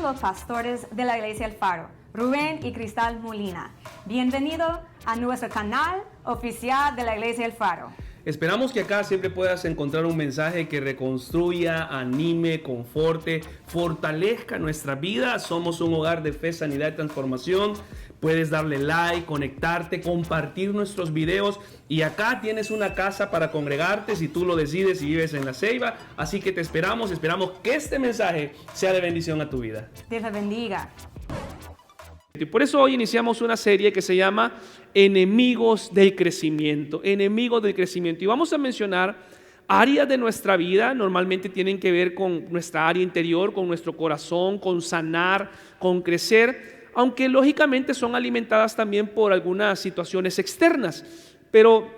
los pastores de la Iglesia El Faro, Rubén y Cristal Molina. Bienvenido a nuestro canal oficial de la Iglesia El Faro. Esperamos que acá siempre puedas encontrar un mensaje que reconstruya, anime, conforte, fortalezca nuestra vida. Somos un hogar de fe, sanidad y transformación. Puedes darle like, conectarte, compartir nuestros videos. Y acá tienes una casa para congregarte si tú lo decides y vives en La Ceiba. Así que te esperamos que este mensaje sea de bendición a tu vida. Dios te bendiga. Y por eso hoy iniciamos una serie que se llama Enemigos del Crecimiento. Enemigos del Crecimiento. Y vamos a mencionar áreas de nuestra vida. Normalmente tienen que ver con nuestra área interior, con nuestro corazón, con sanar, con crecer. Aunque lógicamente son alimentadas también por algunas situaciones externas. Pero,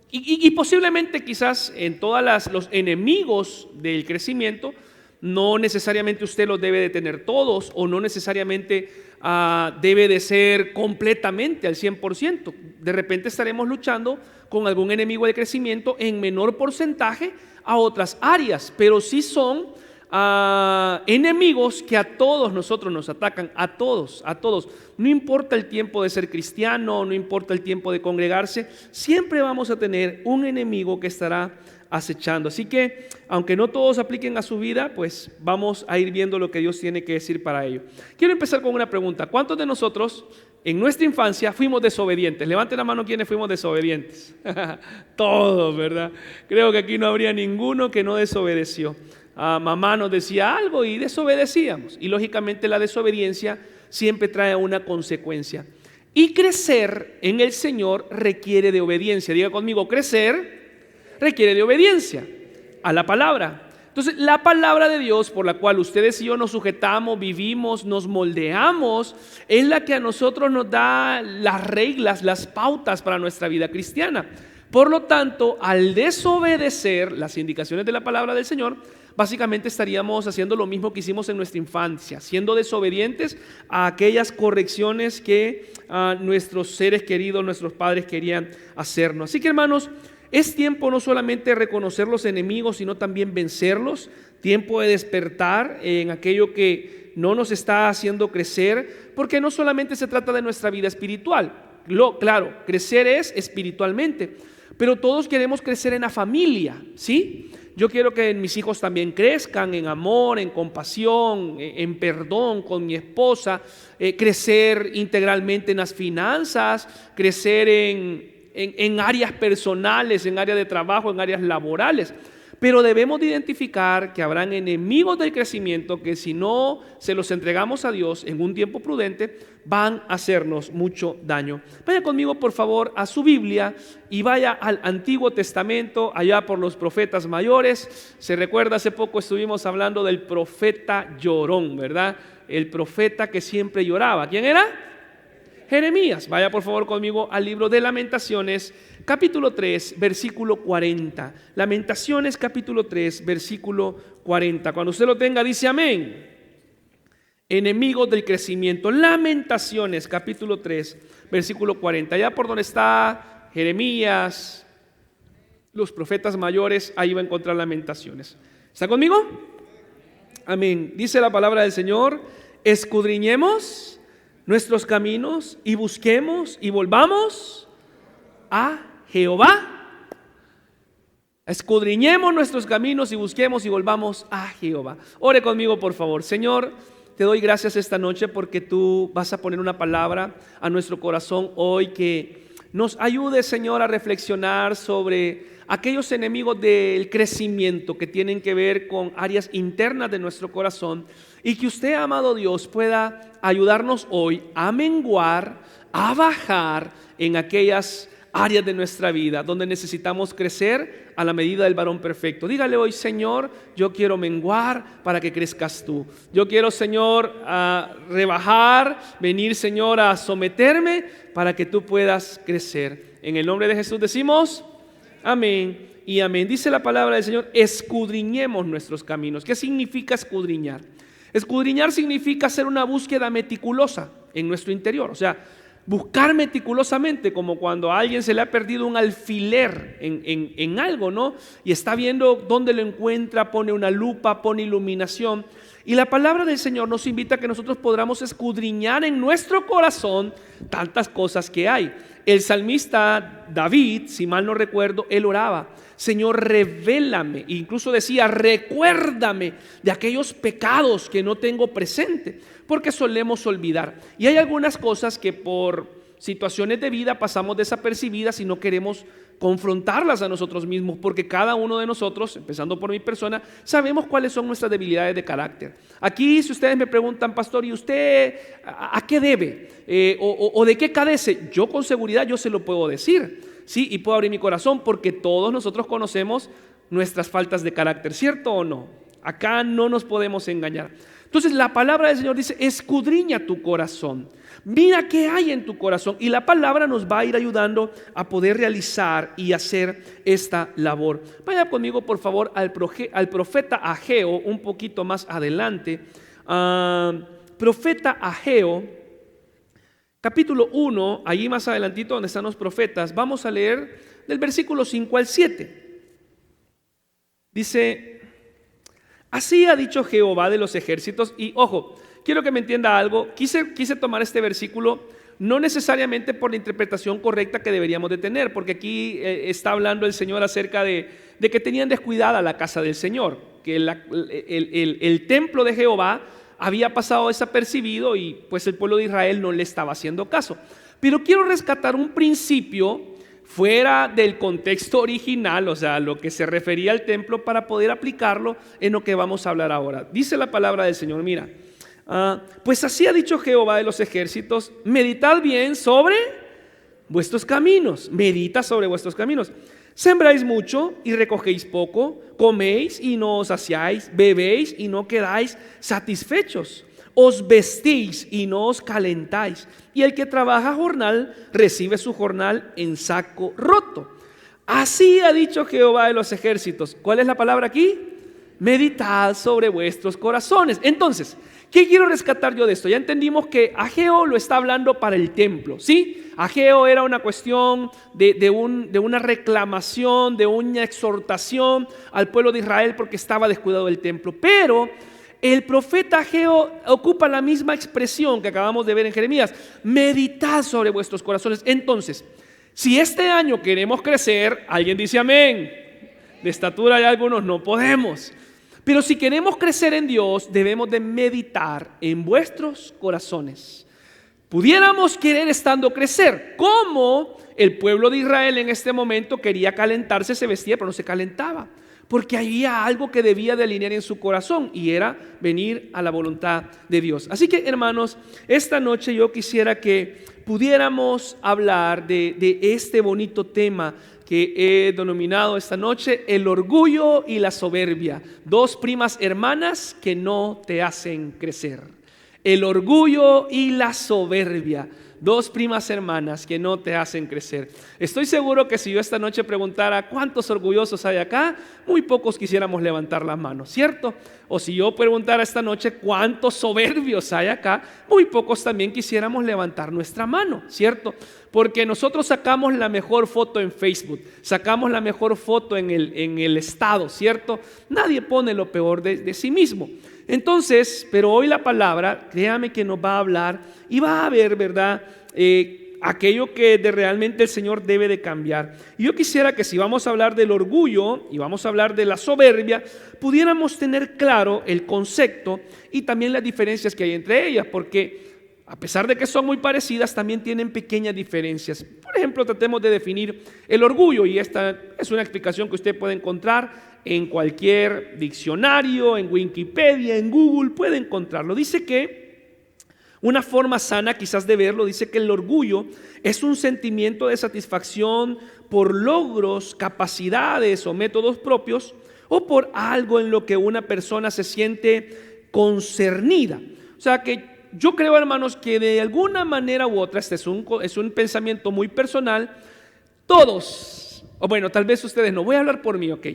y posiblemente quizás en todas los enemigos del crecimiento, no necesariamente usted los debe de tener todos o no necesariamente debe de ser completamente al 100%. De repente estaremos luchando con algún enemigo de crecimiento en menor porcentaje a otras áreas, pero sí son enemigos que a todos nosotros nos atacan, a todos. No importa el tiempo de ser cristiano, no importa el tiempo de congregarse, siempre vamos a tener un enemigo que estará acechando. Así que, aunque no todos apliquen a su vida, pues vamos a ir viendo lo que Dios tiene que decir para ello. Quiero empezar con una pregunta. ¿Cuántos de nosotros en nuestra infancia fuimos desobedientes? Levanten la mano quienes fuimos desobedientes. Todos, ¿verdad? Creo que aquí no habría ninguno que no desobedeció. Mamá nos decía algo y desobedecíamos. Y lógicamente la desobediencia siempre trae una consecuencia. Y crecer en el Señor requiere de obediencia. Diga conmigo, crecer requiere de obediencia a la palabra. Entonces, la palabra de Dios por la cual ustedes y yo nos sujetamos, vivimos, nos moldeamos, es la que a nosotros nos da las reglas, las pautas para nuestra vida cristiana. Por lo tanto, al desobedecer las indicaciones de la palabra del Señor, básicamente estaríamos haciendo lo mismo que hicimos en nuestra infancia, siendo desobedientes a aquellas correcciones que nuestros seres queridos, nuestros padres querían hacernos. Así que, hermanos, es tiempo no solamente de reconocer los enemigos, sino también vencerlos. Tiempo de despertar en aquello que no nos está haciendo crecer, porque no solamente se trata de nuestra vida espiritual. Claro, crecer es espiritualmente, pero todos queremos crecer en la familia, ¿sí? Yo quiero que mis hijos también crezcan en amor, en compasión, en perdón con mi esposa, crecer integralmente en las finanzas, crecer en áreas personales, en áreas de trabajo, en áreas laborales. Pero debemos de identificar que habrán enemigos del crecimiento que si no se los entregamos a Dios en un tiempo prudente, van a hacernos mucho daño. Vaya conmigo por favor a su Biblia y vaya al Antiguo Testamento, allá por los profetas mayores. Se recuerda, hace poco estuvimos hablando del profeta llorón, ¿verdad? El profeta que siempre lloraba. ¿Quién era? Jeremías. Vaya por favor conmigo al libro de Lamentaciones, capítulo 3, versículo 40. Lamentaciones, capítulo 3, versículo 40. Cuando usted lo tenga, dice amén. Enemigos del crecimiento. Lamentaciones, capítulo 3, versículo 40. Allá por donde está Jeremías, los profetas mayores, ahí va a encontrar Lamentaciones. ¿Está conmigo? Amén. Dice la palabra del Señor: escudriñemos nuestros caminos y busquemos y volvamos a Jehová. Escudriñemos nuestros caminos y busquemos y volvamos a Jehová. Ore conmigo por favor. Señor, te doy gracias esta noche porque tú vas a poner una palabra a nuestro corazón hoy que nos ayude, Señor, a reflexionar sobre aquellos enemigos del crecimiento que tienen que ver con áreas internas de nuestro corazón, y que usted, amado Dios, pueda ayudarnos hoy a menguar, a bajar en aquellas áreas de nuestra vida donde necesitamos crecer a la medida del varón perfecto. Dígale hoy: Señor, yo quiero menguar para que crezcas tú. Yo quiero, Señor, rebajar, venir, Señor, a someterme para que tú puedas crecer. En el nombre de Jesús decimos amén y amén. Dice la palabra del Señor: escudriñemos nuestros caminos. ¿Qué significa escudriñar? Escudriñar significa hacer una búsqueda meticulosa en nuestro interior. O sea, buscar meticulosamente, como cuando a alguien se le ha perdido un alfiler en algo, ¿no? Y está viendo dónde lo encuentra, pone una lupa, pone iluminación. Y la palabra del Señor nos invita a que nosotros podamos escudriñar en nuestro corazón tantas cosas que hay. El salmista David, si mal no recuerdo, él oraba: Señor, revélame, incluso decía, recuérdame de aquellos pecados que no tengo presente, porque solemos olvidar. Y hay algunas cosas que por situaciones de vida pasamos desapercibidas y no queremos confrontarlas a nosotros mismos, porque cada uno de nosotros, empezando por mi persona, sabemos cuáles son nuestras debilidades de carácter. Aquí, si ustedes me preguntan, pastor, ¿y usted a qué debe? ¿O de qué carece? Yo con seguridad yo se lo puedo decir, ¿sí? Y puedo abrir mi corazón, porque todos nosotros conocemos nuestras faltas de carácter, ¿cierto o no? Acá no nos podemos engañar. Entonces la palabra del Señor dice: escudriña tu corazón, mira qué hay en tu corazón, y la palabra nos va a ir ayudando a poder realizar y hacer esta labor. Vaya conmigo por favor al profeta Ageo, un poquito más adelante. Profeta Ageo, capítulo 1, allí más adelantito donde están los profetas. Vamos a leer del versículo 5 al 7. Dice: así ha dicho Jehová de los ejércitos. Y ojo, quiero que me entienda algo. Quise tomar este versículo no necesariamente por la interpretación correcta que deberíamos de tener, porque aquí está hablando el Señor acerca de que tenían descuidada la casa del Señor, que el templo de Jehová había pasado desapercibido y pues el pueblo de Israel no le estaba haciendo caso. Pero quiero rescatar un principio fuera del contexto original, o sea, lo que se refería al templo, para poder aplicarlo en lo que vamos a hablar ahora. Dice la palabra del Señor, mira: pues así ha dicho Jehová de los ejércitos, meditad bien sobre vuestros caminos. Medita sobre vuestros caminos. Sembráis mucho y recogéis poco, coméis y no os saciáis, bebéis y no quedáis satisfechos, os vestís y no os calentáis, y el que trabaja jornal recibe su jornal en saco roto. Así ha dicho Jehová de los ejércitos. ¿Cuál es la palabra aquí? Meditad sobre vuestros corazones. Entonces, ¿qué quiero rescatar yo de esto? Ya entendimos que Ageo lo está hablando para el templo, ¿sí? Ageo era una cuestión de una reclamación, de una exhortación al pueblo de Israel porque estaba descuidado el templo. Pero el profeta Ageo ocupa la misma expresión que acabamos de ver en Jeremías: meditad sobre vuestros corazones. Entonces, si este año queremos crecer, alguien dice amén. De estatura hay algunos, no podemos. Pero si queremos crecer en Dios, debemos de meditar en vuestros corazones. Pudiéramos querer estando crecer, como el pueblo de Israel en este momento quería calentarse, se vestía, pero no se calentaba, porque había algo que debía de alinear en su corazón, y era venir a la voluntad de Dios. Así que, hermanos, esta noche yo quisiera que pudiéramos hablar de este bonito tema que he denominado esta noche: el orgullo y la soberbia, dos primas hermanas que no te hacen crecer. El orgullo y la soberbia, dos primas hermanas que no te hacen crecer. Estoy seguro que si yo esta noche preguntara cuántos orgullosos hay acá, muy pocos quisiéramos levantar la mano, ¿cierto? O si yo preguntara esta noche cuántos soberbios hay acá, muy pocos también quisiéramos levantar nuestra mano, ¿cierto? Porque nosotros sacamos la mejor foto en Facebook, sacamos la mejor foto en el estado, ¿cierto? Nadie pone lo peor de sí mismo. Entonces, pero hoy la palabra, créame que nos va a hablar y va a ver, ¿verdad?, aquello que realmente el Señor debe de cambiar. Y yo quisiera que si vamos a hablar del orgullo y vamos a hablar de la soberbia, pudiéramos tener claro el concepto y también las diferencias que hay entre ellas, porque a pesar de que son muy parecidas, también tienen pequeñas diferencias. Por ejemplo, tratemos de definir el orgullo, y esta es una explicación que usted puede encontrar en cualquier diccionario, en Wikipedia, en Google, puede encontrarlo. Dice que una forma sana quizás de verlo, dice que el orgullo es un sentimiento de satisfacción por logros, capacidades o métodos propios, o por algo en lo que una persona se siente concernida. O sea que yo creo, hermanos, que de alguna manera u otra, este es un pensamiento muy personal, todos, o bueno, tal vez ustedes no, voy a hablar por mí, ok.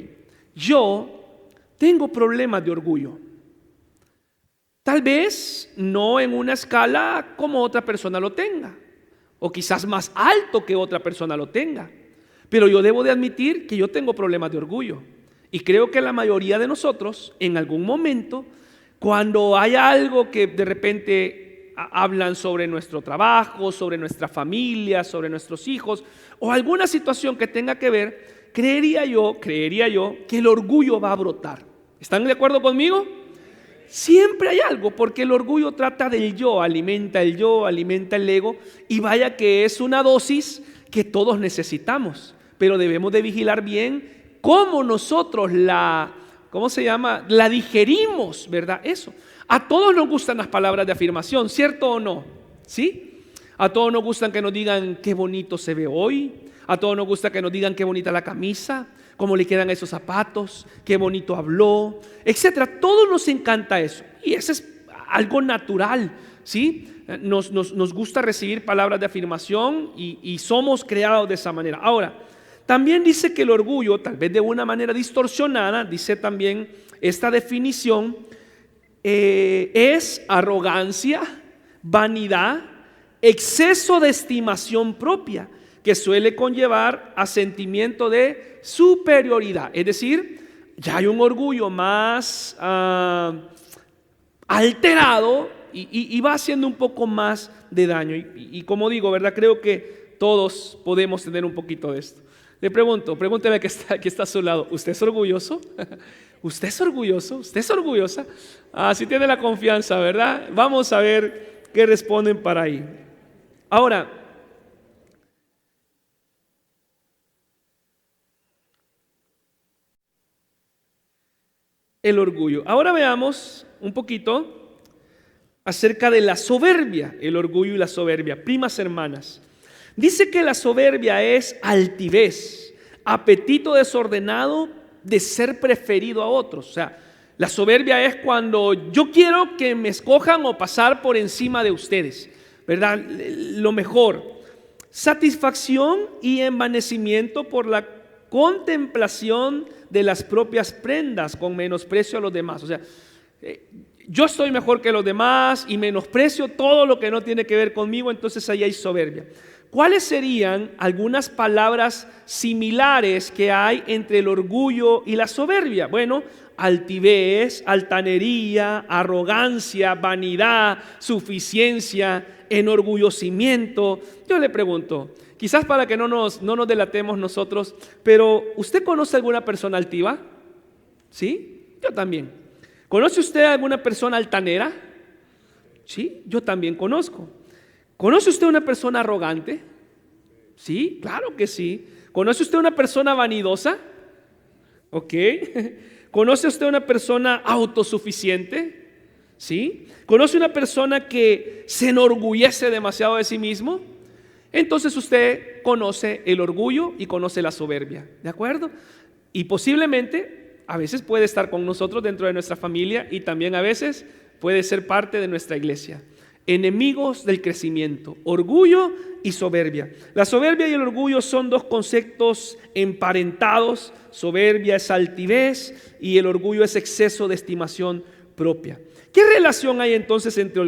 Yo tengo problemas de orgullo. Tal vez no en una escala como otra persona lo tenga. o quizás más alto que otra persona lo tenga. Pero yo debo de admitir que yo tengo problemas de orgullo. Y creo que la mayoría de nosotros, en algún momento, cuando hay algo que de repente hablan sobre nuestro trabajo, sobre nuestra familia, sobre nuestros hijos, o alguna situación que tenga que ver, creería yo que el orgullo va a brotar. ¿Están de acuerdo conmigo? Siempre hay algo, porque el orgullo trata del yo, alimenta el ego, y vaya que es una dosis que todos necesitamos, pero debemos de vigilar bien cómo nosotros la digerimos, ¿verdad? Eso. A todos nos gustan las palabras de afirmación, ¿cierto o no? ¿Sí? A todos nos gustan que nos digan qué bonito se ve hoy, a todos nos gusta que nos digan qué bonita la camisa, cómo le quedan esos zapatos, qué bonito habló, etcétera. A todos nos encanta eso, y eso es algo natural, ¿sí? Nos gusta recibir palabras de afirmación y somos creados de esa manera. Ahora, también dice que el orgullo, tal vez de una manera distorsionada, dice también esta definición, es arrogancia, vanidad, exceso de estimación propia, que suele conllevar a sentimiento de superioridad. Es decir, ya hay un orgullo más alterado y va haciendo un poco más de daño. Y como digo, ¿verdad? Creo que todos podemos tener un poquito de esto. Le pregúnteme que está a su lado, ¿usted es orgulloso? ¿Usted es orgulloso? ¿Usted es orgullosa? Si tiene la confianza, ¿verdad? Vamos a ver qué responden para ahí. Ahora, el orgullo. Ahora veamos un poquito acerca de la soberbia, el orgullo y la soberbia. Primas hermanas, dice que la soberbia es altivez, apetito desordenado de ser preferido a otros. O sea, la soberbia es cuando yo quiero que me escojan o pasar por encima de ustedes, ¿verdad? Lo mejor. Satisfacción y envanecimiento por la contemplación de las propias prendas con menosprecio a los demás. O sea, yo estoy mejor que los demás y menosprecio todo lo que no tiene que ver conmigo, entonces ahí hay soberbia. ¿Cuáles serían algunas palabras similares que hay entre el orgullo y la soberbia? Bueno, altivez, altanería, arrogancia, vanidad, suficiencia, enorgullecimiento. Yo le pregunto, quizás para que no nos delatemos nosotros, pero ¿usted conoce alguna persona altiva? ¿Sí? Yo también. ¿Conoce usted alguna persona altanera? Sí, yo también conozco. ¿Conoce usted una persona arrogante? Sí, claro que sí. ¿Conoce usted una persona vanidosa? Ok. ¿Conoce usted una persona autosuficiente? ¿Sí? ¿Conoce una persona que se enorgullece demasiado de sí mismo? Entonces usted conoce el orgullo y conoce la soberbia, ¿de acuerdo? Y posiblemente a veces puede estar con nosotros dentro de nuestra familia y también a veces puede ser parte de nuestra iglesia. Enemigos del crecimiento, orgullo y soberbia. La soberbia y el orgullo son dos conceptos emparentados. Soberbia es altivez y el orgullo es exceso de estimación propia. ¿Qué relación hay entonces entre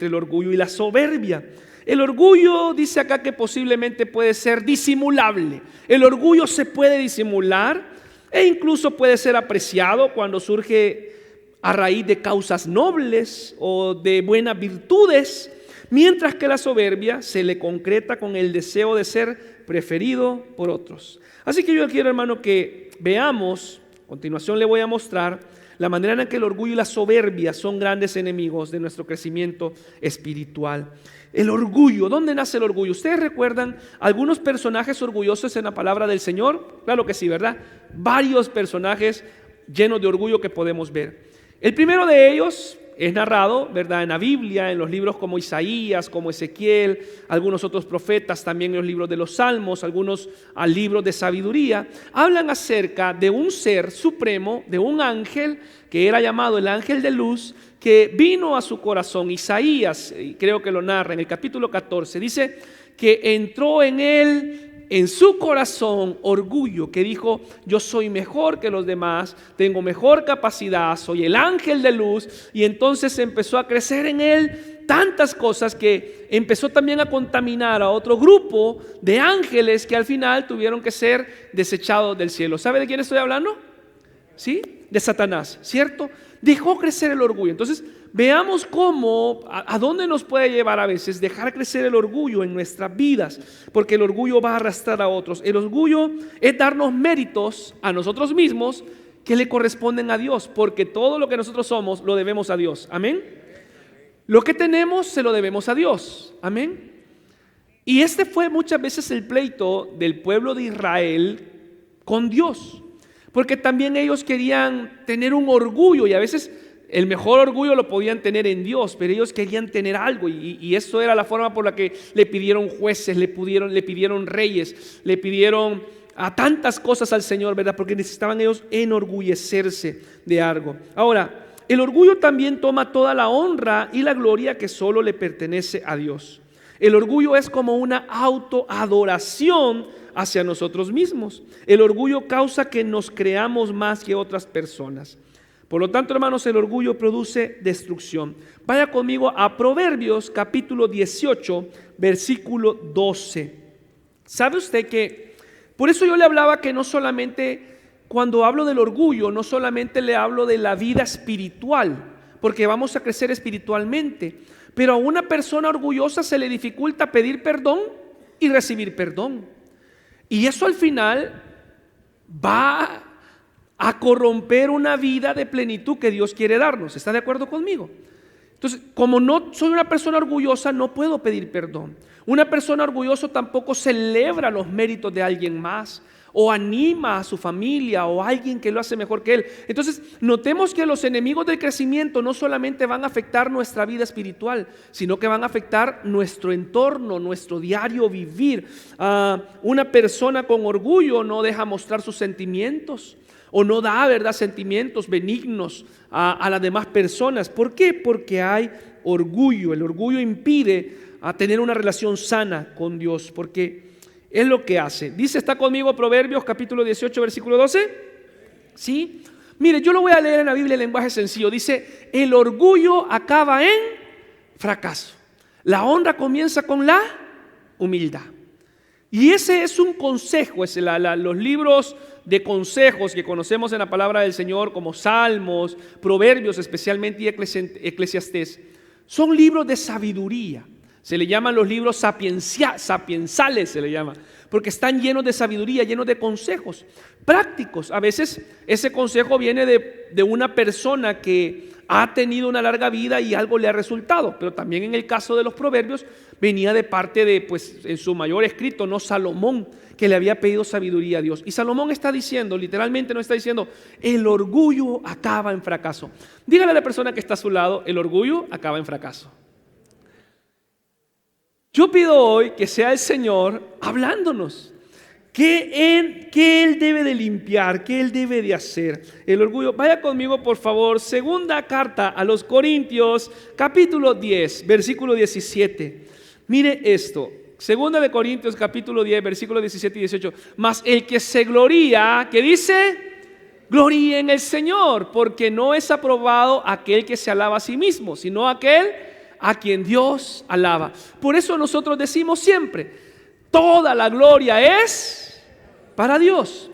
el orgullo y la soberbia? El orgullo dice acá que posiblemente puede ser disimulable. El orgullo se puede disimular e incluso puede ser apreciado cuando surge a raíz de causas nobles o de buenas virtudes, mientras que la soberbia se le concreta con el deseo de ser preferido por otros. Así que yo quiero, hermano, que veamos, a continuación le voy a mostrar la manera en que el orgullo y la soberbia son grandes enemigos de nuestro crecimiento espiritual. El orgullo, ¿dónde nace el orgullo? ¿Ustedes recuerdan algunos personajes orgullosos en la palabra del Señor? Claro que sí, ¿verdad? Varios personajes llenos de orgullo que podemos ver. El primero de ellos es narrado, ¿verdad?, en la Biblia, en los libros como Isaías, como Ezequiel, algunos otros profetas, también en los libros de los Salmos, algunos libros de sabiduría, hablan acerca de un ser supremo, de un ángel que era llamado el ángel de luz, que vino a su corazón. Isaías, creo que lo narra en el capítulo 14, dice que entró en él, en su corazón, orgullo, que dijo: yo soy mejor que los demás, tengo mejor capacidad, soy el ángel de luz. Y entonces empezó a crecer en él tantas cosas que empezó también a contaminar a otro grupo de ángeles que al final tuvieron que ser desechados del cielo. ¿Sabe de quién estoy hablando? ¿Sí? De Satanás, ¿cierto? Dejó crecer el orgullo. Entonces, veamos cómo, a dónde nos puede llevar a veces dejar crecer el orgullo en nuestras vidas, porque el orgullo va a arrastrar a otros. El orgullo es darnos méritos a nosotros mismos que le corresponden a Dios, porque todo lo que nosotros somos lo debemos a Dios. Amén. Lo que tenemos se lo debemos a Dios. Amén. Y este fue muchas veces el pleito del pueblo de Israel con Dios, porque también ellos querían tener un orgullo, y a veces el mejor orgullo lo podían tener en Dios, pero ellos querían tener algo, y eso era la forma por la que le pidieron jueces, le pidieron reyes, le pidieron a tantas cosas al Señor, ¿verdad? Porque necesitaban ellos enorgullecerse de algo. Ahora, el orgullo también toma toda la honra y la gloria que solo le pertenece a Dios. El orgullo es como una autoadoración hacia nosotros mismos. El orgullo causa que nos creamos más que otras personas. Por lo tanto, hermanos, el orgullo produce destrucción. Vaya conmigo a Proverbios capítulo 18, versículo 12. ¿Sabe usted que por eso yo le hablaba que no solamente, cuando hablo del orgullo, no solamente le hablo de la vida espiritual, porque vamos a crecer espiritualmente, pero a una persona orgullosa se le dificulta pedir perdón y recibir perdón. Y eso al final va a corromper una vida de plenitud que Dios quiere darnos. ¿Está de acuerdo conmigo? Entonces, como no soy una persona orgullosa, no puedo pedir perdón. Una persona orgullosa tampoco celebra los méritos de alguien más, o anima a su familia o a alguien que lo hace mejor que él. Entonces, notemos que los enemigos del crecimiento no solamente van a afectar nuestra vida espiritual, sino que van a afectar nuestro entorno, nuestro diario vivir. Una persona con orgullo no deja mostrar sus sentimientos, o no da, ¿verdad?, sentimientos benignos a las demás personas. ¿Por qué? Porque hay orgullo. El orgullo impide tener una relación sana con Dios, porque es lo que hace. Dice, ¿está conmigo Proverbios capítulo 18, versículo 12? ¿Sí? Mire, yo lo voy a leer en la Biblia en lenguaje sencillo. Dice, el orgullo acaba en fracaso. La honra comienza con la humildad. Y ese es un consejo. Los libros de consejos que conocemos en la palabra del Señor, como Salmos, Proverbios especialmente, y Eclesiastés, son libros de sabiduría. Se le llaman los libros sapiensales, se le llama, porque están llenos de sabiduría, llenos de consejos prácticos. A veces ese consejo viene de una persona que ha tenido una larga vida y algo le ha resultado, pero también en el caso de los Proverbios venía de parte de, pues en su mayor escrito, no Salomón, que le había pedido sabiduría a Dios. Y Salomón está diciendo, literalmente no está diciendo, el orgullo acaba en fracaso. Dígale a la persona que está a su lado, el orgullo acaba en fracaso. Yo pido hoy que sea el Señor hablándonos, que Él debe de limpiar, que Él debe de hacer. El orgullo, vaya conmigo por favor, segunda carta a los Corintios, capítulo 10, versículo 17. Mire esto, segunda de Corintios, capítulo 10, versículo 17 y 18. Mas el que se gloría, ¿qué dice? Gloría en el Señor, porque no es aprobado aquel que se alaba a sí mismo, sino aquel a quien Dios alaba. Por eso nosotros decimos siempre, toda la gloria es para Dios.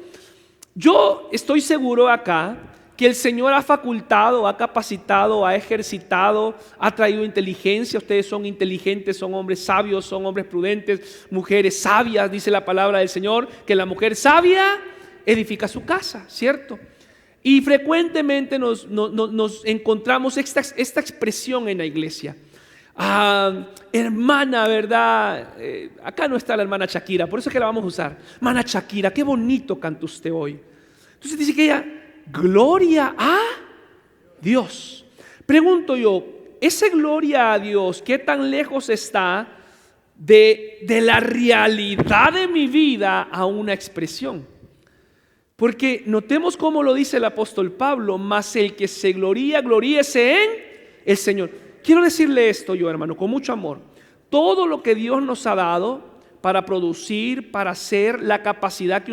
Yo estoy seguro acá que el Señor ha facultado, ha capacitado, ha ejercitado, ha traído inteligencia. Ustedes son inteligentes, son hombres sabios, son hombres prudentes, mujeres sabias. Dice la palabra del Señor que la mujer sabia edifica su casa, ¿cierto? Y frecuentemente nos encontramos esta expresión en la iglesia. Hermana, ¿verdad? Acá no está la hermana Shakira, por eso es que la vamos a usar. Hermana Shakira, qué bonito canta usted hoy. Entonces dice que ella, gloria a Dios. Pregunto yo, ese gloria a Dios, ¿qué tan lejos está de la realidad de mi vida a una expresión? Porque notemos cómo lo dice el apóstol Pablo, mas el que se gloría, gloríese en el Señor. Quiero decirle esto yo, hermano, con mucho amor. Todo lo que Dios nos ha dado para producir, para hacer, la capacidad que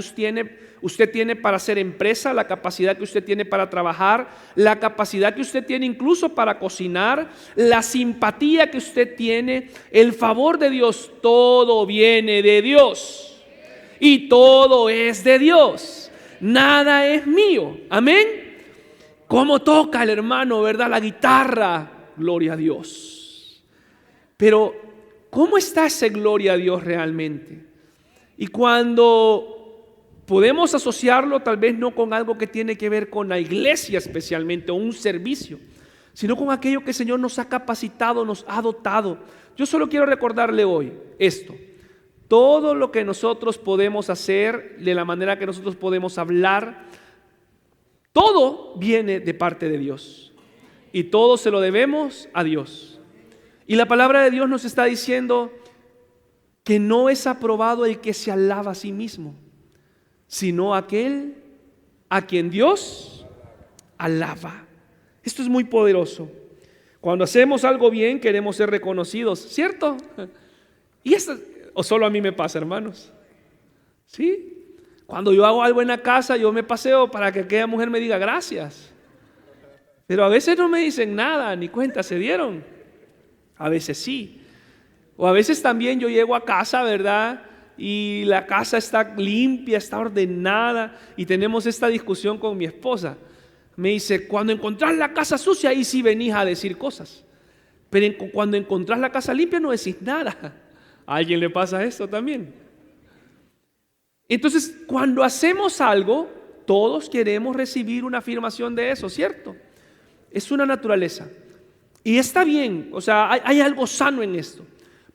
usted tiene para hacer empresa, la capacidad que usted tiene para trabajar, la capacidad que usted tiene incluso para cocinar, la simpatía que usted tiene, el favor de Dios, todo viene de Dios y todo es de Dios. Nada es mío. Amén. ¿Cómo toca el hermano, verdad? La guitarra. Gloria a Dios. Pero ¿cómo está esa gloria a Dios realmente? Y cuando podemos asociarlo tal vez no con algo que tiene que ver con la iglesia especialmente o un servicio, sino con aquello que el Señor nos ha capacitado, nos ha dotado. Yo solo quiero recordarle hoy esto: todo lo que nosotros podemos hacer, de la manera que nosotros podemos hablar, todo viene de parte de Dios. Y todo se lo debemos a Dios. Y la palabra de Dios nos está diciendo que no es aprobado el que se alaba a sí mismo, sino aquel a quien Dios alaba. Esto es muy poderoso. Cuando hacemos algo bien queremos ser reconocidos, ¿cierto? Y esto, o solo a mí me pasa, hermanos. ¿Sí? Cuando yo hago algo en la casa, yo me paseo para que aquella mujer me diga gracias. Pero a veces no me dicen nada, ni cuenta se dieron. A veces sí. O a veces también yo llego a casa, ¿verdad? Y la casa está limpia, está ordenada. Y tenemos esta discusión con mi esposa. Me dice, cuando encontrás la casa sucia, ahí sí venís a decir cosas. Pero cuando encontrás la casa limpia no decís nada. ¿A alguien le pasa esto también? Entonces, cuando hacemos algo, todos queremos recibir una afirmación de eso, ¿cierto? Es una naturaleza. Y está bien, o sea, hay algo sano en esto.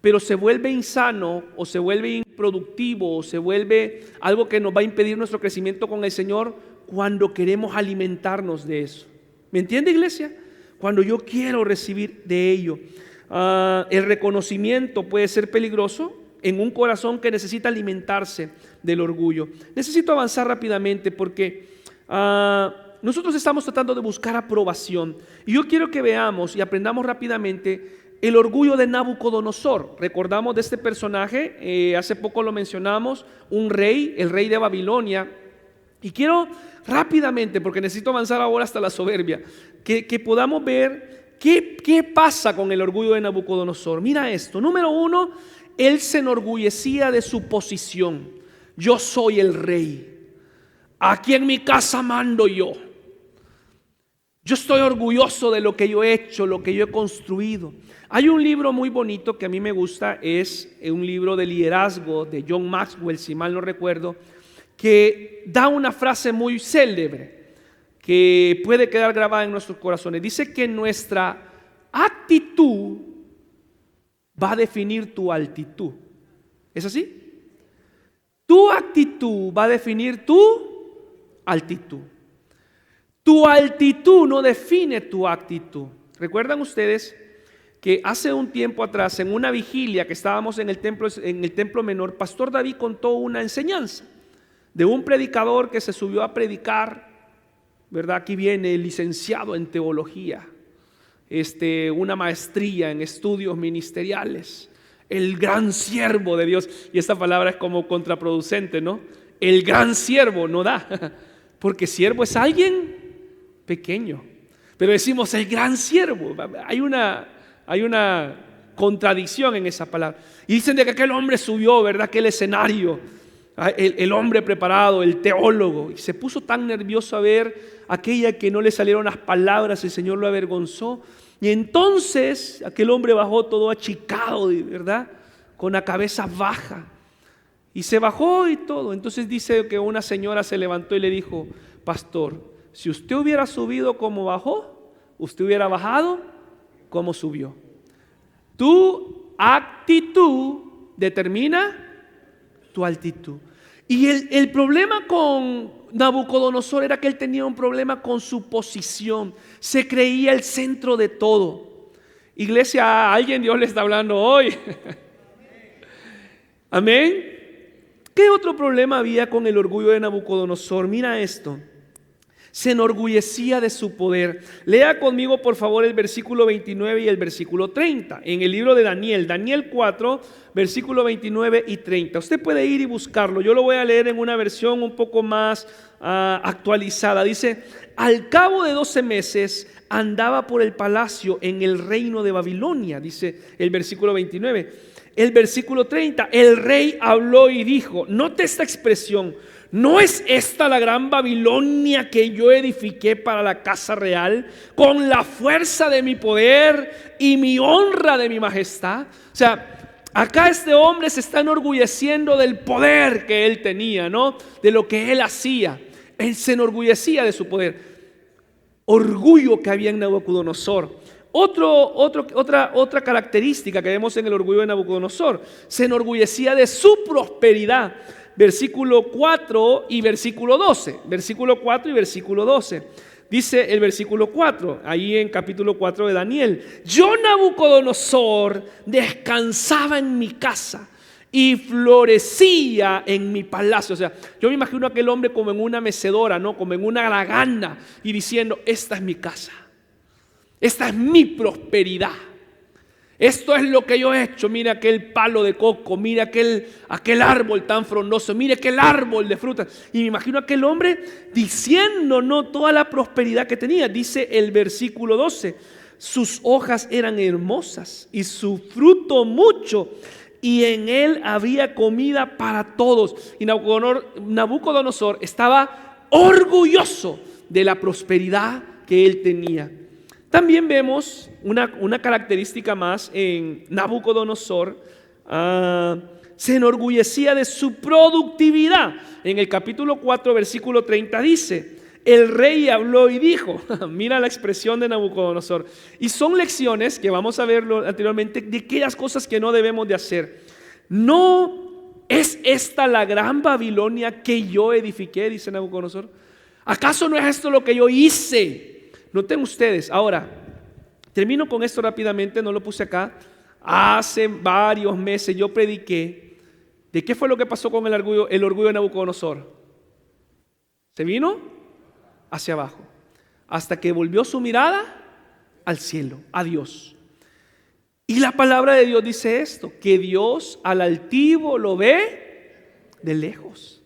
Pero se vuelve insano o se vuelve improductivo o se vuelve algo que nos va a impedir nuestro crecimiento con el Señor cuando queremos alimentarnos de eso. ¿Me entiende, iglesia? Cuando yo quiero recibir de ello. El reconocimiento puede ser peligroso en un corazón que necesita alimentarse del orgullo. Necesito avanzar rápidamente porque nosotros estamos tratando de buscar aprobación. Y yo quiero que veamos y aprendamos rápidamente el orgullo de Nabucodonosor. Recordamos de este personaje, hace poco lo mencionamos, un rey, el rey de Babilonia. Y quiero rápidamente, porque necesito avanzar ahora hasta la soberbia, que podamos ver qué pasa con el orgullo de Nabucodonosor. Mira esto. Número uno, él se enorgullecía de su posición. Yo soy el rey. Aquí en mi casa mando yo. Yo estoy orgulloso de lo que yo he hecho, lo que yo he construido. Hay un libro muy bonito que a mí me gusta, es un libro de liderazgo de John Maxwell, si mal no recuerdo, que da una frase muy célebre que puede quedar grabada en nuestros corazones. Dice que nuestra actitud va a definir tu altitud. ¿Es así? Tu actitud va a definir tu altitud. Tu altitud no define tu actitud. ¿Recuerdan ustedes que hace un tiempo atrás, en una vigilia que estábamos en el templo menor, Pastor David contó una enseñanza de un predicador que se subió a predicar, ¿verdad? Aquí viene licenciado en teología, una maestría en estudios ministeriales, el gran siervo de Dios. Y esta palabra es como contraproducente, ¿no? El gran siervo no da, porque siervo es alguien pequeño, pero decimos el gran siervo. Hay una contradicción en esa palabra. Y dicen de que aquel hombre subió, ¿verdad? Aquel escenario, el hombre preparado, el teólogo, y se puso tan nervioso a ver aquella que no le salieron las palabras, el Señor lo avergonzó. Y entonces aquel hombre bajó todo achicado, ¿verdad? Con la cabeza baja. Y se bajó y todo. Entonces dice que una señora se levantó y le dijo: pastor, si usted hubiera subido como bajó, usted hubiera bajado como subió. Tu actitud determina tu altitud. Y el problema con Nabucodonosor era que él tenía un problema con su posición. Se creía el centro de todo. Iglesia, a alguien Dios le está hablando hoy. Amén. ¿Qué otro problema había con el orgullo de Nabucodonosor? Mira esto. Se enorgullecía de su poder. Lea conmigo por favor el versículo 29 y el versículo 30 en el libro de Daniel, Daniel 4, versículo 29 y 30. Usted puede ir y buscarlo. Yo lo voy a leer en una versión un poco más actualizada. Dice: al cabo de 12 meses andaba por el palacio en el reino de Babilonia, dice el versículo 29. El versículo 30, el rey habló y dijo, note esta expresión: ¿no es esta la gran Babilonia que yo edifiqué para la casa real con la fuerza de mi poder y mi honra de mi majestad? O sea, acá este hombre se está enorgulleciendo del poder que él tenía, ¿no? De lo que él hacía. Él se enorgullecía de su poder. Orgullo que había en Nabucodonosor. Otra característica que vemos en el orgullo de Nabucodonosor: se enorgullecía de su prosperidad. Versículo 4 y versículo 12. Versículo 4 y versículo 12. Dice el versículo 4, ahí en capítulo 4 de Daniel: yo, Nabucodonosor, descansaba en mi casa y florecía en mi palacio. O sea, yo me imagino a aquel hombre como en una mecedora, ¿no? Como en una lagana, y diciendo: esta es mi casa, esta es mi prosperidad, esto es lo que yo he hecho. Mira aquel palo de coco, mira aquel árbol tan frondoso, mira aquel árbol de frutas. Y me imagino a aquel hombre diciendo, ¿no?, toda la prosperidad que tenía. Dice el versículo 12: sus hojas eran hermosas y su fruto mucho, y en él había comida para todos. Y Nabucodonosor estaba orgulloso de la prosperidad que él tenía. También vemos una característica más en Nabucodonosor. Se enorgullecía de su productividad. En el capítulo 4, versículo 30 dice: el rey habló y dijo. Mira la expresión de Nabucodonosor. Y son lecciones que vamos a verlo anteriormente, de aquellas cosas que no debemos de hacer. ¿No es esta la gran Babilonia que yo edifiqué?, dice Nabucodonosor. ¿Acaso no es esto lo que yo hice? Noten ustedes, ahora, termino con esto rápidamente, no lo puse acá. Hace varios meses yo prediqué de qué fue lo que pasó con el orgullo de Nabucodonosor. Se vino hacia abajo, hasta que volvió su mirada al cielo, a Dios. Y la palabra de Dios dice esto: que Dios al altivo lo ve de lejos.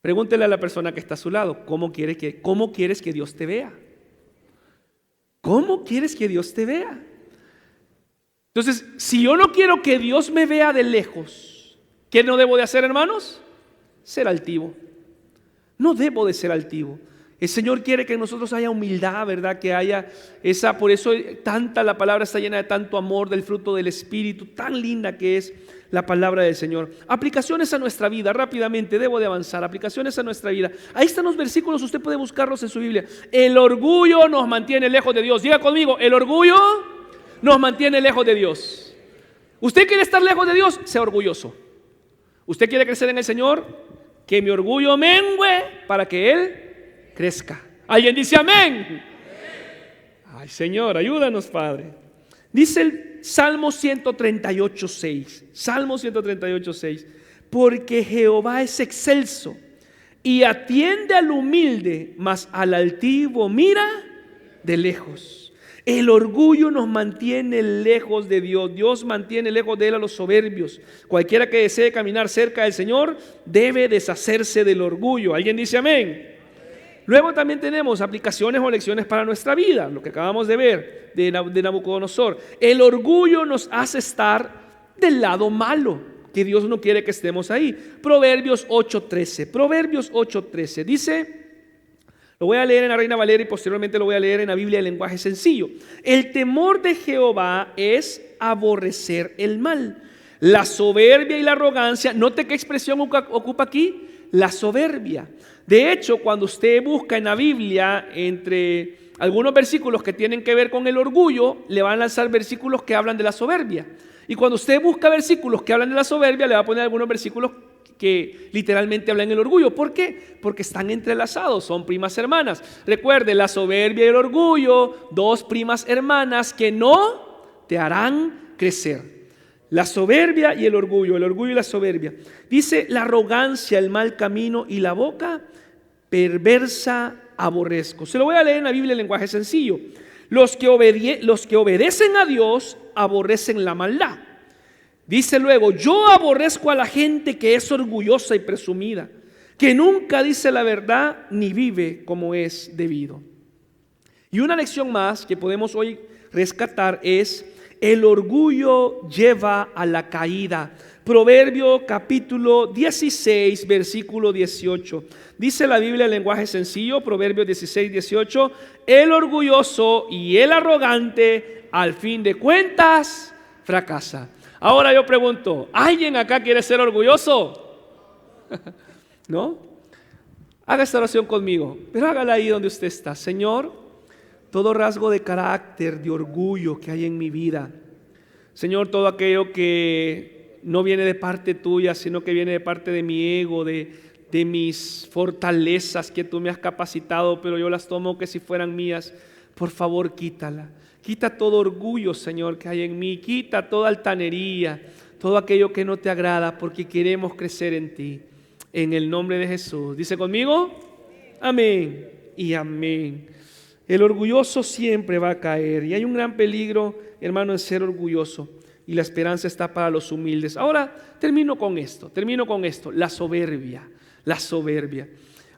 Pregúntele a la persona que está a su lado: ¿cómo quieres que Dios te vea? ¿Cómo quieres que Dios te vea? Entonces, si yo no quiero que Dios me vea de lejos, ¿qué no debo de hacer, hermanos? Ser altivo. No debo de ser altivo. El Señor quiere que en nosotros haya humildad, ¿verdad? Que haya esa, por eso la palabra está llena de tanto amor, del fruto del Espíritu, tan linda que es la palabra del Señor. Aplicaciones a nuestra vida, rápidamente, debo de avanzar. Aplicaciones a nuestra vida. Ahí están los versículos, usted puede buscarlos en su Biblia. El orgullo nos mantiene lejos de Dios. Diga conmigo: el orgullo nos mantiene lejos de Dios. ¿Usted quiere estar lejos de Dios? Sea orgulloso. ¿Usted quiere crecer en el Señor? Que mi orgullo mengüe para que Él crezca. ¿Alguien dice amén? Ay, Señor, ayúdanos, Padre. Dice el Salmo 138:6. Salmo 138:6. Porque Jehová es excelso y atiende al humilde, mas al altivo mira de lejos. El orgullo nos mantiene lejos de Dios. Dios mantiene lejos de Él a los soberbios. Cualquiera que desee caminar cerca del Señor debe deshacerse del orgullo. ¿Alguien dice amén? Luego también tenemos aplicaciones o lecciones para nuestra vida, lo que acabamos de ver de Nabucodonosor. El orgullo nos hace estar del lado malo, que Dios no quiere que estemos ahí. Proverbios 8:13. Proverbios 8:13 dice, lo voy a leer en la Reina Valera y posteriormente lo voy a leer en la Biblia de lenguaje sencillo. El temor de Jehová es aborrecer el mal. La soberbia y la arrogancia, note qué expresión ocupa aquí, la soberbia. De hecho, cuando usted busca en la Biblia entre algunos versículos que tienen que ver con el orgullo, le van a lanzar versículos que hablan de la soberbia. Y cuando usted busca versículos que hablan de la soberbia, le va a poner algunos versículos que literalmente hablan del orgullo. ¿Por qué? Porque están entrelazados, son primas hermanas. Recuerde, la soberbia y el orgullo, dos primas hermanas que no te harán crecer. La soberbia y el orgullo y la soberbia. Dice, la arrogancia, el mal camino y la boca perversa aborrezco. Se lo voy a leer en la Biblia en lenguaje sencillo. Los que obedecen a Dios aborrecen la maldad. Dice luego, yo aborrezco a la gente que es orgullosa y presumida, que nunca dice la verdad ni vive como es debido. Y una lección más que podemos hoy rescatar es: el orgullo lleva a la caída. Proverbio capítulo 16, versículo 18. Dice la Biblia en lenguaje sencillo, Proverbios 16, 18, el orgulloso y el arrogante al fin de cuentas fracasa. Ahora yo pregunto, ¿alguien acá quiere ser orgulloso? ¿No? Haga esta oración conmigo, pero hágala ahí donde usted está. Señor, todo rasgo de carácter, de orgullo que hay en mi vida, Señor, todo aquello que no viene de parte tuya, sino que viene de parte de mi ego, de mis fortalezas que tú me has capacitado, pero yo las tomo que si fueran mías, por favor quítala. Quita todo orgullo, Señor, que hay en mí. Quita toda altanería, todo aquello que no te agrada, porque queremos crecer en ti. En el nombre de Jesús. ¿Dice conmigo? Amén y amén. El orgulloso siempre va a caer. Y hay un gran peligro, hermano, en ser orgulloso. Y la esperanza está para los humildes. Ahora termino con esto. La soberbia.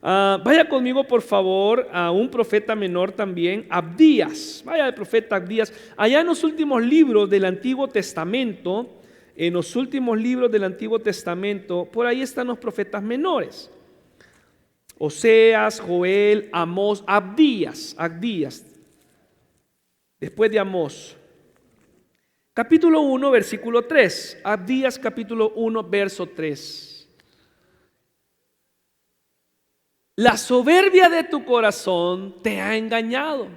Vaya conmigo por favor a un profeta menor también, Abdías. Vaya al profeta Abdías. Allá en los últimos libros del Antiguo Testamento, por ahí están los profetas menores. Oseas, Joel, Amós, Abdías. Después de Amós. Capítulo 1, versículo 3. Abdías, capítulo 1, verso 3. La soberbia de tu corazón te ha engañado.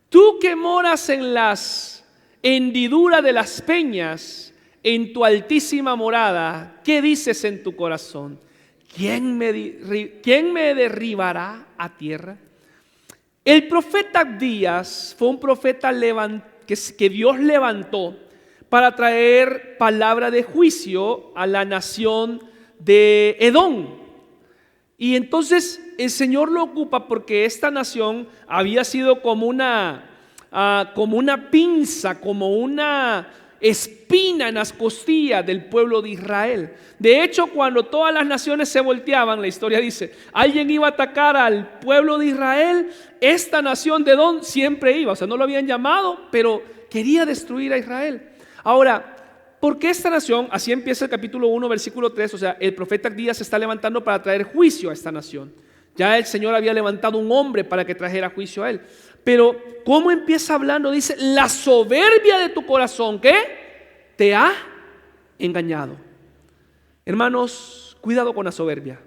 Tú que moras en las hendiduras de las peñas, en tu altísima morada, ¿qué dices en tu corazón? ¿Quién me derribará a tierra? El profeta Abdías fue un profeta que Dios levantó para traer palabra de juicio a la nación de Edom. Y entonces el Señor lo ocupa porque esta nación había sido como una pinza, como una espina en las costillas del pueblo de Israel. De hecho, cuando todas las naciones se volteaban, la historia dice, alguien iba a atacar al pueblo de Israel, esta nación de Edom siempre iba. O sea, no lo habían llamado, pero quería destruir a Israel. Ahora, ¿por qué esta nación? Así empieza el capítulo 1, versículo 3. O sea, el profeta Abdías se está levantando para traer juicio a esta nación. Ya el Señor había levantado un hombre para que trajera juicio a él. Pero, ¿cómo empieza hablando? Dice, la soberbia de tu corazón, ¿qué? Te ha engañado. Hermanos, cuidado con la soberbia.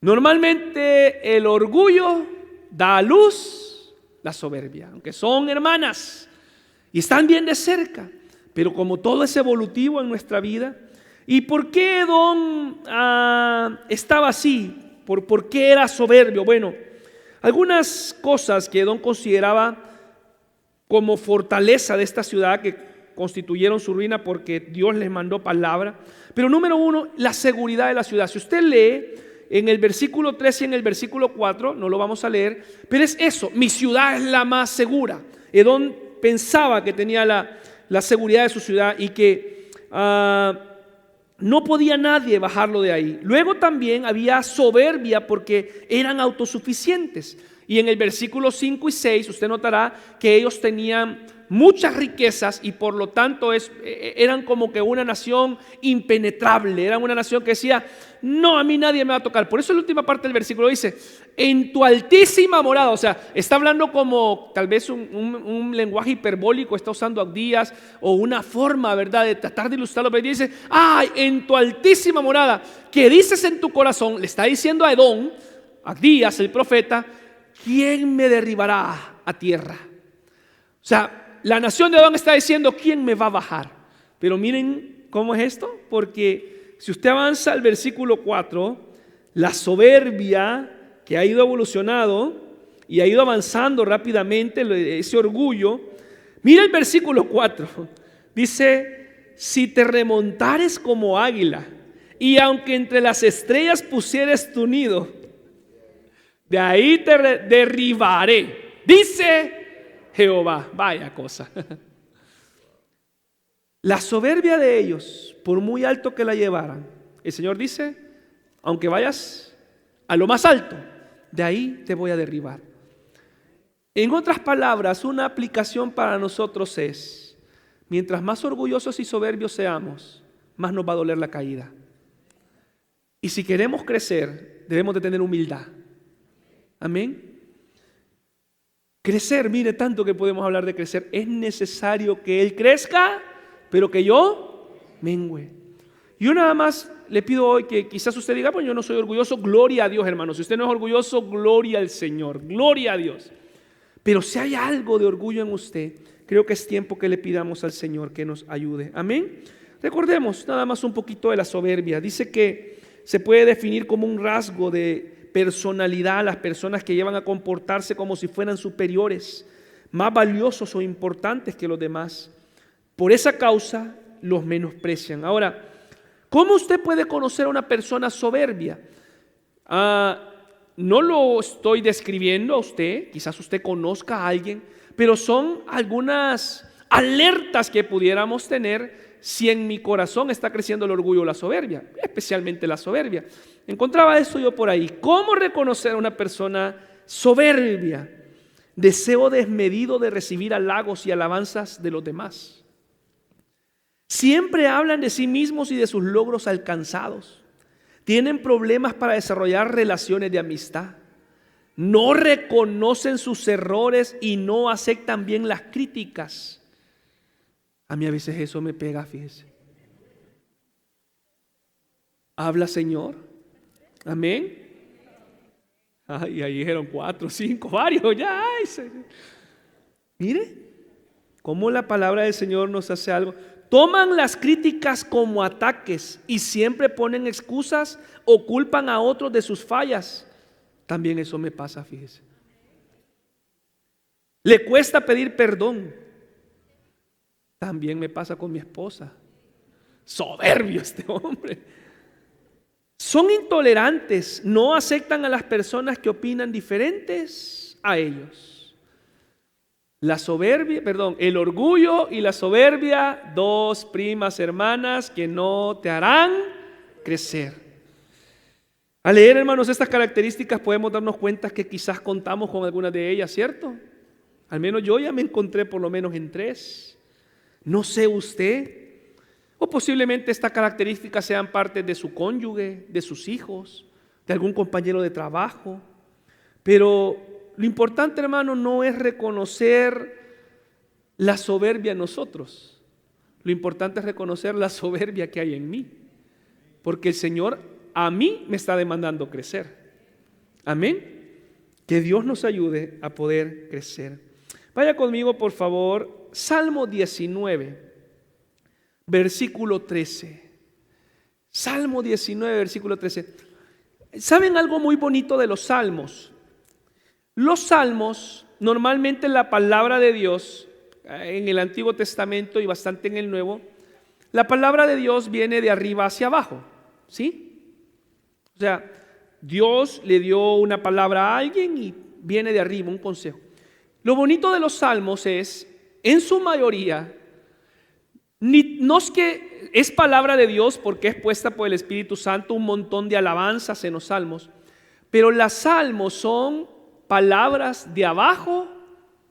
Normalmente el orgullo da a luz la soberbia, aunque son hermanas y están bien de cerca. Pero como todo es evolutivo en nuestra vida. ¿Y por qué Edom estaba así? ¿Por qué era soberbio? Bueno, algunas cosas que Edom consideraba como fortaleza de esta ciudad que constituyeron su ruina porque Dios les mandó palabra. Pero número uno, la seguridad de la ciudad. Si usted lee en el versículo 3 y en el versículo 4, no lo vamos a leer, pero es eso, mi ciudad es la más segura. Edom pensaba que tenía la seguridad de su ciudad y que no podía nadie bajarlo de ahí. Luego también había soberbia porque eran autosuficientes. Y en el versículo 5 y 6 usted notará que ellos tenían muchas riquezas y por lo tanto eran como que una nación impenetrable. Eran una nación que decía, no, a mí nadie me va a tocar. Por eso en la última parte del versículo dice, en tu altísima morada. O sea, está hablando como tal vez un lenguaje hiperbólico, está usando Abdías, o una forma, ¿verdad?, de tratar de ilustrarlo. Pero dice, ay, en tu altísima morada, que dices en tu corazón, le está diciendo a Edom, Abdías, el profeta, ¿quién me derribará a tierra? O sea, la nación de Edom está diciendo, ¿quién me va a bajar? Pero miren cómo es esto, porque si usted avanza al versículo 4, la soberbia que ha ido evolucionando y ha ido avanzando rápidamente, ese orgullo, mira el versículo 4, dice, si te remontares como águila y aunque entre las estrellas pusieres tu nido, De ahí te derribaré, dice Jehová. Vaya cosa. La soberbia de ellos, por muy alto que la llevaran, el Señor dice, aunque vayas a lo más alto, de ahí te voy a derribar. En otras palabras, una aplicación para nosotros es, mientras más orgullosos y soberbios seamos, más nos va a doler la caída. Y si queremos crecer, debemos de tener humildad. Amén. Crecer, mire, tanto que podemos hablar de crecer. Es necesario que Él crezca, pero que yo mengüe. Yo nada más le pido hoy que quizás usted diga, pues yo no soy orgulloso, gloria a Dios, hermano. Si usted no es orgulloso, gloria al Señor, gloria a Dios. Pero si hay algo de orgullo en usted, creo que es tiempo que le pidamos al Señor que nos ayude. Amén. Recordemos nada más un poquito de la soberbia. Dice que se puede definir como un rasgo de personalidad a las personas que llevan a comportarse como si fueran superiores, más valiosos o importantes que los demás. Por esa causa los menosprecian. Ahora, ¿cómo usted puede conocer a una persona soberbia? No lo estoy describiendo a usted, quizás usted conozca a alguien, pero son algunas alertas que pudiéramos tener si en mi corazón está creciendo el orgullo o la soberbia, especialmente la soberbia. Encontraba eso yo por ahí. ¿Cómo reconocer a una persona soberbia? Deseo desmedido de recibir halagos y alabanzas de los demás. Siempre hablan de sí mismos y de sus logros alcanzados. Tienen problemas para desarrollar relaciones de amistad. No reconocen sus errores y no aceptan bien las críticas. A mí a veces eso me pega, fíjese. Habla, Señor. Amén. Ay, ahí dijeron 4, 5, varios ya. Ay, Señor. Mire cómo la palabra del Señor nos hace algo. Toman las críticas como ataques y siempre ponen excusas o culpan a otros de sus fallas. También eso me pasa, fíjese. Le cuesta pedir perdón. También me pasa con mi esposa. Soberbio este hombre. Son intolerantes, no aceptan a las personas que opinan diferentes a ellos. El orgullo y la soberbia, dos primas hermanas que no te harán crecer. Al leer, hermanos, estas características podemos darnos cuenta que quizás contamos con algunas de ellas, ¿cierto? Al menos yo ya me encontré por lo menos en 3. No sé usted. O posiblemente estas características sean parte de su cónyuge, de sus hijos, de algún compañero de trabajo. Pero lo importante, hermano, no es reconocer la soberbia en nosotros. Lo importante es reconocer la soberbia que hay en mí. Porque el Señor a mí me está demandando crecer. Amén. Que Dios nos ayude a poder crecer. Vaya conmigo, por favor, Salmo 19, versículo 13. Salmo 19, versículo 13. ¿Saben algo muy bonito de los salmos? Los salmos, normalmente la palabra de Dios, en el Antiguo Testamento y bastante en el Nuevo, la palabra de Dios viene de arriba hacia abajo, ¿sí? O sea, Dios le dio una palabra a alguien y viene de arriba, un consejo. Lo bonito de los salmos es, en su mayoría, no es que es palabra de Dios porque es puesta por el Espíritu Santo, un montón de alabanzas en los salmos, pero los salmos son palabras de abajo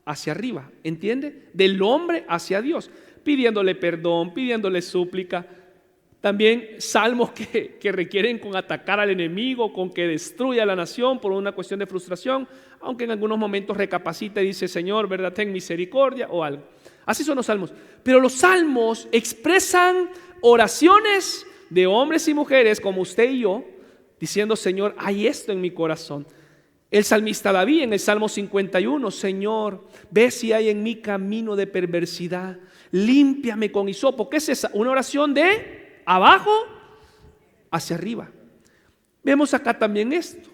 hacia arriba, ¿entiende? Del hombre hacia Dios, pidiéndole perdón, pidiéndole súplica. También salmos que requieren con atacar al enemigo, con que destruya a la nación por una cuestión de frustración, aunque en algunos momentos recapacita y dice, Señor, ¿verdad? Ten misericordia o algo. Así son los salmos. Pero los salmos expresan oraciones de hombres y mujeres como usted y yo, diciendo, Señor, hay esto en mi corazón. El salmista David en el Salmo 51, Señor, ve si hay en mí camino de perversidad, límpiame con hisopo. ¿Qué es esa? Una oración de abajo hacia arriba. Vemos acá también esto.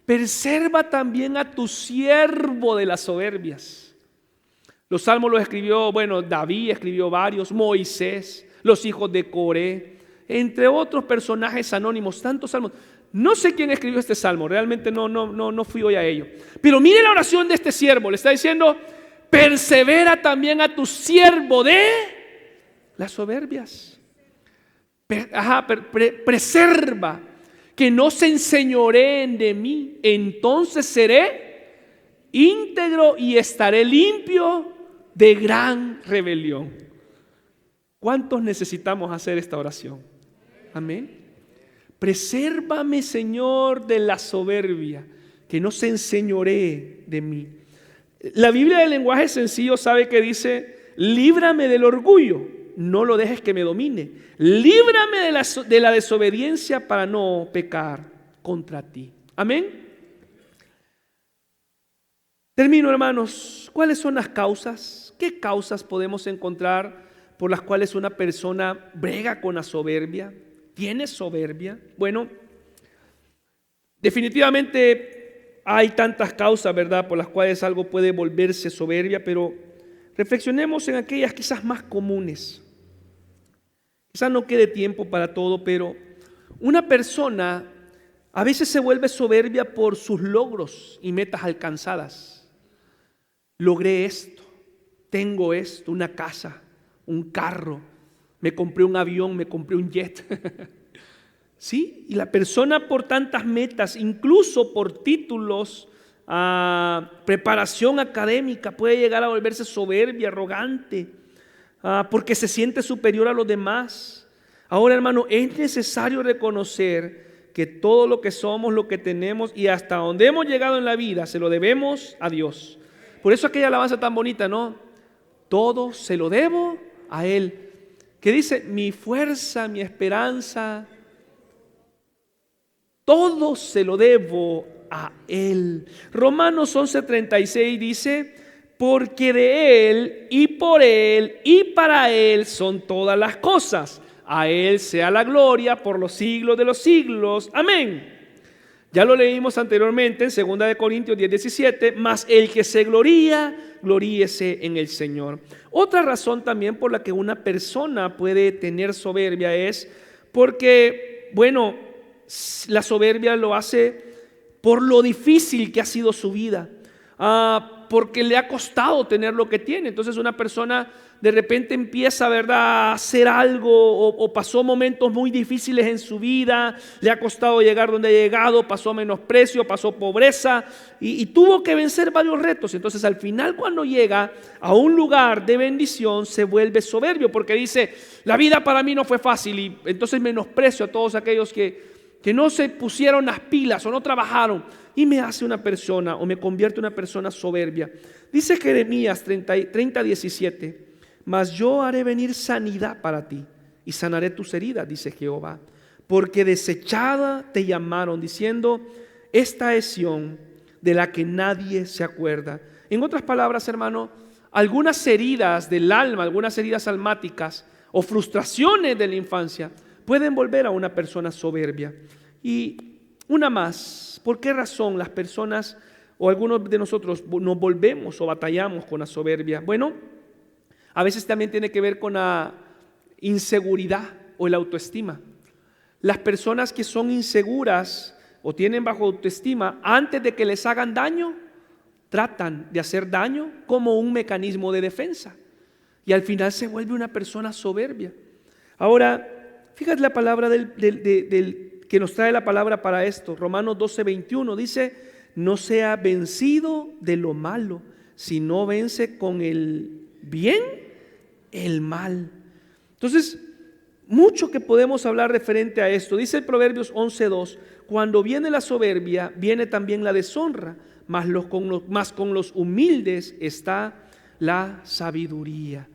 Preserva también a tu siervo de las soberbias. Los salmos los escribió, David escribió varios, Moisés, los hijos de Coré, entre otros personajes anónimos, tantos salmos. No sé quién escribió este salmo, realmente no fui hoy a ello. Pero mire la oración de este siervo, le está diciendo, persevera también a tu siervo de las soberbias. Preserva, que no se enseñoreen de mí, entonces seré íntegro y estaré limpio de gran rebelión. ¿Cuántos necesitamos hacer esta oración? Amén. Presérvame, Señor, de la soberbia, que no se enseñoree de mí. La Biblia del lenguaje sencillo sabe que dice, líbrame del orgullo, no lo dejes que me domine. Líbrame de la desobediencia para no pecar contra ti. Amén. Termino, hermanos. ¿Cuáles son las causas? ¿Qué causas podemos encontrar por las cuales una persona brega con la soberbia? ¿Tiene soberbia? Bueno, definitivamente hay tantas causas, ¿verdad?, por las cuales algo puede volverse soberbia, pero reflexionemos en aquellas quizás más comunes. Quizás no quede tiempo para todo, pero una persona a veces se vuelve soberbia por sus logros y metas alcanzadas. Logré esto, tengo esto, una casa, un carro, me compré un avión, me compré un jet. ¿Sí? Y la persona por tantas metas, incluso por títulos, preparación académica, puede llegar a volverse soberbia, arrogante, porque se siente superior a los demás. Ahora, hermano, es necesario reconocer que todo lo que somos, lo que tenemos y hasta donde hemos llegado en la vida, se lo debemos a Dios. Por eso aquella alabanza tan bonita, ¿no? Todo se lo debo a Él. Que dice, mi fuerza, mi esperanza, todo se lo debo a Él. Romanos 11:36 dice, porque de Él y por Él y para Él son todas las cosas. A Él sea la gloria por los siglos de los siglos. Amén. Ya lo leímos anteriormente en 2 Corintios 10:17, mas el que se gloría, gloríese en el Señor. Otra razón también por la que una persona puede tener soberbia es porque, bueno, la soberbia lo hace por lo difícil que ha sido su vida, porque le ha costado tener lo que tiene. Entonces una persona de repente empieza, ¿verdad?, a hacer algo o pasó momentos muy difíciles en su vida, le ha costado llegar donde ha llegado, pasó menosprecio, pasó pobreza y tuvo que vencer varios retos. Entonces al final, cuando llega a un lugar de bendición, se vuelve soberbio porque dice, la vida para mí no fue fácil, y entonces menosprecio a todos aquellos que no se pusieron las pilas o no trabajaron, y me hace una persona o me convierte en una persona soberbia. Dice Jeremías 30:17, mas yo haré venir sanidad para ti y sanaré tus heridas, dice Jehová, porque desechada te llamaron, diciendo, esta es Sión de la que nadie se acuerda. En otras palabras, hermano, algunas heridas del alma, algunas heridas almáticas o frustraciones de la infancia pueden volver a una persona soberbia. Y una más, ¿por qué razón las personas o algunos de nosotros nos volvemos o batallamos con la soberbia? Bueno, a veces también tiene que ver con la inseguridad o la autoestima. Las personas que son inseguras o tienen bajo autoestima, antes de que les hagan daño, tratan de hacer daño como un mecanismo de defensa. Y al final se vuelve una persona soberbia. Ahora, fíjate la palabra que nos trae la palabra para esto. Romanos 12:21 dice, no sea vencido de lo malo, sino vence con el bien el mal. Entonces, mucho que podemos hablar referente a esto. Dice el Proverbios 11:2, cuando viene la soberbia, viene también la deshonra, mas con los humildes está la sabiduría.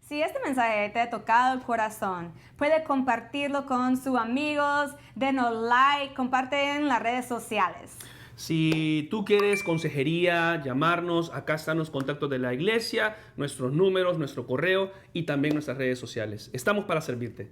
Si este mensaje te ha tocado el corazón, puede compartirlo con sus amigos, denos like, comparte en las redes sociales. Si tú quieres consejería, llamarnos, acá están los contactos de la iglesia, nuestros números, nuestro correo y también nuestras redes sociales. Estamos para servirte.